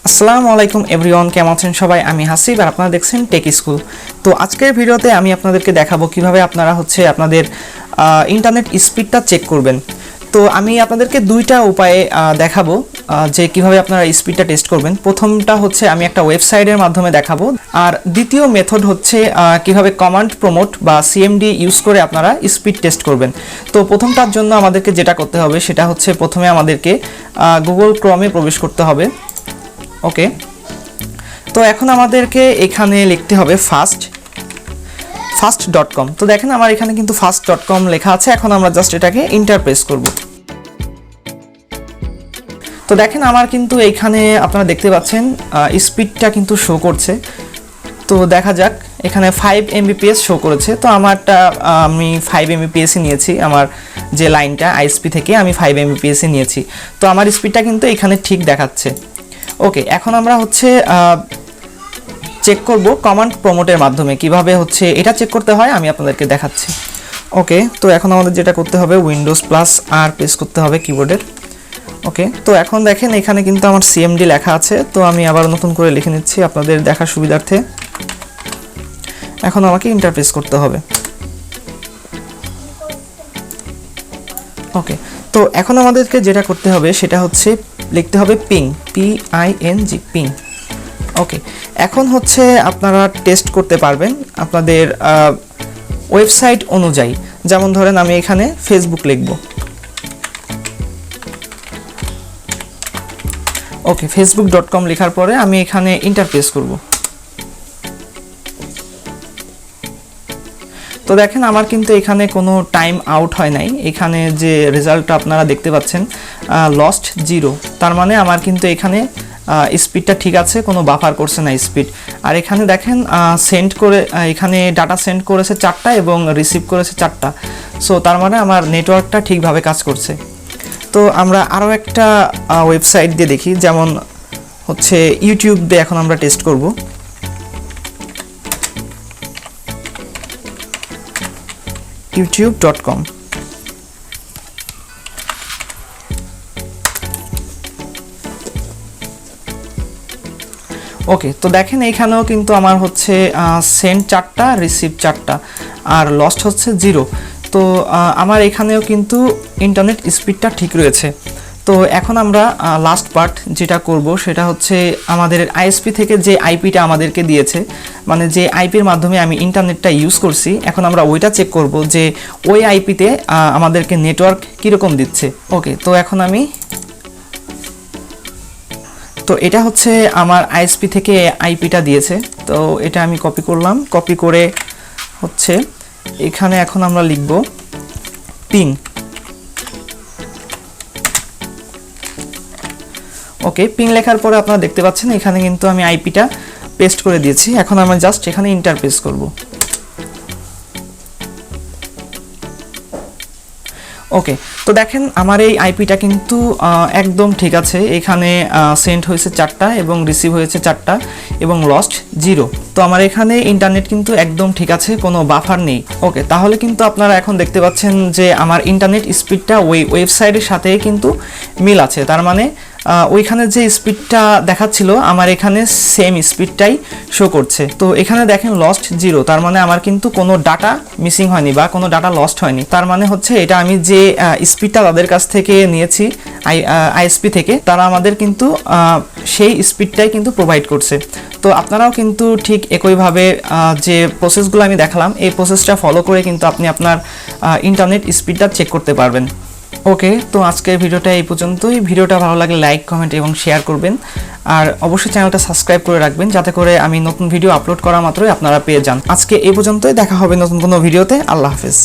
আসসালামু আলাইকুম এভরিওয়ান, কেমন আছেন সবাই? আমি হাসিব আর আপনারা দেখছেন টেক স্কুল। তো আজকের ভিডিওতে আমি আপনাদেরকে দেখাবো কিভাবে আপনারা আপনাদের ইন্টারনেট স্পিডটা চেক করবেন। তো আমি আপনাদেরকে দুইটা উপায়ে দেখাবো যে কিভাবে আপনারা স্পিডটা টেস্ট করবেন। প্রথমটা হচ্ছে আমি একটা ওয়েবসাইটের মাধ্যমে দেখাবো, আর দ্বিতীয় মেথড হচ্ছে কিভাবে কমান্ড প্রমোট বা সিএমডি ইউজ করে আপনারা স্পিড টেস্ট করবেন। তো প্রথমটার জন্য আমাদেরকে যেটা করতে হবে সেটা হচ্ছে প্রথমে আমাদেরকে গুগল ক্রমে প্রবেশ করতে হবে। ওকে, তো এখন আমাদেরকে এখানে লিখতে হবে fast.com। তো দেখেন আমার এখানে কিন্তু fast.com লেখা আছে। এখন আমরা জাস্ট এটাকে এন্টার প্রেস করব। তো দেখেন আমার কিন্তু এইখানে আপনারা দেখতে পাচ্ছেন স্পিডটা কিন্তু শো করছে। তো দেখা যাক, এখানে 5 Mbps শো করেছে। তো আমারটা আমি 5 Mbps নিয়েছি, আমার যে লাইনটা আইএসপি থেকে আমি 5 Mbps নিয়েছি। তো আমার স্পিডটা কিন্তু এখানে ঠিক দেখাচ্ছে। ওকে, এখন আমরা চেক করব কমান্ড প্রমোটের মাধ্যমে। কিভাবে এটা চেক করতে হয় আমি আপনাদেরকে দেখাচ্ছি। ওকে, তো এখন আমাদের যেটা করতে হবে উইন্ডোজ প্লাস আর প্রেস করতে হবে কিবোর্ডের। ওকে, তো এখন দেখেন এখানে কিন্তু আমার সিএমডি লেখা আছে। তো আমি আবার নতুন করে লিখে নিচ্ছি আপনাদের দেখার সুবিধার্থে। এখন আমাকে ইন্টারপ্রেস করতে হবে। ওকে, তো এখন আমাদেরকে যেটা করতে হবে সেটা হচ্ছে লিখতে হবে পিং, PING, পিং। ওকে, এখন আপনারা টেস্ট করতে পারবেন আপনাদের ওয়েবসাইট অনুযায়ী। যেমন ধরেন আমি এখানে ফেসবুক লিখব। ওকে, facebook.com লেখার পরে আমি এখানে ইন্টারপ্রেস করব। তো দেখেন আমার কিন্তু এখানে কোনো টাইম আউট হয় নাই। এখানে যে রেজাল্টটা আপনারা দেখতে পাচ্ছেন লস্ট 0, তার মানে আমার কিন্তু এখানে স্পিডটা ঠিক আছে, কোনো বাফার করছে না স্পিড। আর এখানে দেখেন সেন্ড করে এখানে ডাটা সেন্ড করেছে 4টা এবং রিসিভ করেছে 4টা। সো তার মানে আমার নেটওয়ার্কটা ঠিকভাবে কাজ করছে। তো আমরা আরও একটা ওয়েবসাইট দিয়ে দেখি, যেমন ইউটিউব দিয়ে এখন আমরা টেস্ট করব। youtube.com। ওকে, তো দেখেন এইখানেও কিন্তু আমার সেন্ড 4টা, রিসিভ 4টা, আর লস্ট 0। তো আমার এখানেও কিন্তু ইন্টারনেট স্পিডটা ঠিক রয়েছে। তো এখন আমরা লাস্ট পার্ট যেটা করব সেটা আমাদের আইএসপি থেকে যে আইপিটা আমাদেরকে দিয়েছে, মানে যে আইপির মাধ্যমে আমি ইন্টারনেটটা ইউজ করছি, এখন আমরা ওইটা চেক করব যে ওই আইপিতে আমাদেরকে নেটওয়ার্ক কীরকম দিচ্ছে। ওকে, তো এখন তো এটা আমার আইএসপি থেকে আইপিটা দিয়েছে। তো এটা আমি কপি করলাম, কপি করে এখানে এখন আমরা লিখব পিং। ওকে, পিং লেখার পরে আপনারা দেখতে পাচ্ছেন এখানে কিন্তু আমি আইপিটা পেস্ট করে দিয়েছি। এখন আমরা জাস্ট এখানে ইন্টার প্রেস করব। ওকে, তো দেখেন আমার এই আইপিটা কিন্তু একদম ঠিক আছে। এখানে সেন্ড হয়েছে 4টা এবং রিসিভ হয়েছে 4টা এবং লস্ট 0। তো আমার এখানে ইন্টারনেট কিন্তু একদম ঠিক আছে, কোনো বাফার নেই। ওকে, তাহলে কিন্তু আপনারা এখন দেখতে পাচ্ছেন যে আমার ইন্টারনেট স্পিডটা ওই ওয়েবসাইটের সাথে কিন্তু মিল আছে। তার মানে ওইখানে যে স্পিডটা দেখাচ্ছিল আমার এখানে সেম স্পিডটাই শো করছে। তো এখানে দেখেন লস্ট 0, তার মানে আমার কিন্তু কোনো ডাটা মিসিং হয়নি বা কোনো ডাটা লস্ট হয়নি। তার মানে এটা আমি যে স্পিডটা তাদের কাছ থেকে নিয়েছি আইএসপি থেকে, তারা আমাদের কিন্তু সেই স্পিডটাই কিন্তু প্রোভাইড করছে। তো আপনারাও কিন্তু ঠিক একইভাবে যে প্রসেসগুলো আমি দেখালাম এই প্রসেসটা ফলো করে কিন্তু আপনি আপনার ইন্টারনেট স্পিডটা চেক করতে পারবেন। ওকে, তো আজকের ভিডিওটা এই পর্যন্তই। ভিডিওটা ভালো লাগলে লাইক, কমেন্ট এবং শেয়ার করবেন, আর অবশ্যই চ্যানেলটা সাবস্ক্রাইব করে রাখবেন যাতে করে আমি নতুন ভিডিও আপলোড করা মাত্রই আপনারা পেয়ে যান। আজকে এই পর্যন্তই, দেখা হবে নতুন কোনো ভিডিওতে। আল্লাহ হাফেজ।